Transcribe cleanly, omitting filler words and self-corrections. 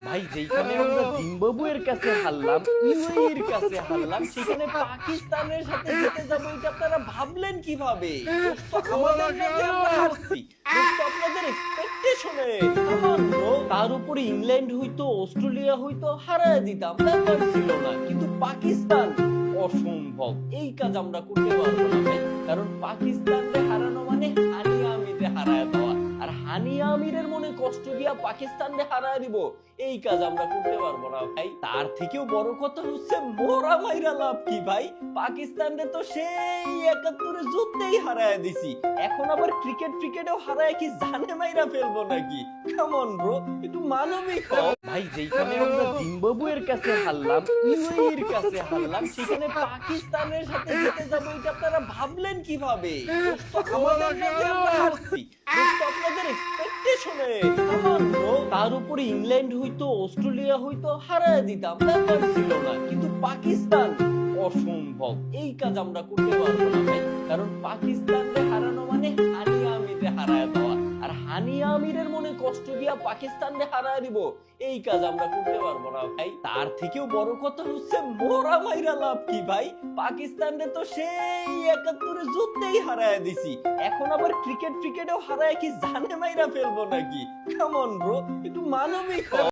ভাই যেখানে আমরা জিম্বাবুয়ের কাছে হারলাম, ইউএইর কাছে হারলাম, সেখানে পাকিস্তানের সাথে জিতে যাবো এটা আপনারা ভাবলেন কিভাবে? দোষ তো আমাদের না যে আমরা হারছি, দোষ তো আপনাদের এক্সপেকটেশনে। কাম অন ব্রো, তার উপরে ইংল্যান্ড হইতো, অস্ট্রেলিয়া হইতো, হারায় দিতাম, ব্যাপার ছিল না। কিন্তু পাকিস্তান অসম্ভব, এই কাজ আমরা করতে পারবো না ভাই। কারণ পাকিস্তানকে হারানো মানে হানিয়া আমিরে হারায় দেওয়া, আর হানিয়া আমিরের মনে কষ্ট দিয়া পাকিস্তানকে হারায় দিব, এই কাজ আমরা করতে পারবো না ভাই। তার থেকেও বড় কথা হচ্ছে মোরা মাইরা লাভ কি ভাই, পাকিস্তানকে তো সেই ৭১-এ যুদ্ধেই হারায় দিছি, এখন আবার ক্রিকেটেও হারায় কি জানে মাইরা ফেলবো নাকি? কাম অন ব্রো, একটু মানবিক হও ভাই। যেখানে আমরা জিম্বাবুয়ের কাছে হারলাম, ইউএইর কাছে হারলাম, সেখানে পাকিস্তানের সাথে জিতে যাবো এটা আপনারা ভাবলেন কিভাবে? দোষ তো আমাদের না যে আমরা হারছি, দোষ তো আপনাদের এক্সপেকটেশনে। কাম অন ব্রো, তার উপরে ইংল্যান্ড হইতো, অস্ট্রেলিয়া হইতো, হারায় দিতাম, ব্যাপার ছিল না। কিন্তু পাকিস্তান অসম্ভব, এই কাজ আমরা করতে পারবো না ভাই। কারণ পাকিস্তানকে হারানো মানে হানিয়া আমিরে হারায় দেওয়া, আর হানিয়া আমিরের মনে কষ্ট দিয়া পাকিস্তানকে হারায় দিব, এই কাজ আমরা করতে পারবো না ভাই। তার থেকেও বড় কথা হচ্ছে মোরা মাইরা লাভ কি ভাই, পাকিস্তানকে তো সেই ৭১-এ যুদ্ধেই হারায় দিছি, এখন আবার ক্রিকেটেও হারায় কি জানে মাইরা ফেলবো নাকি? কাম অন ব্রো, একটু মানবিক হও।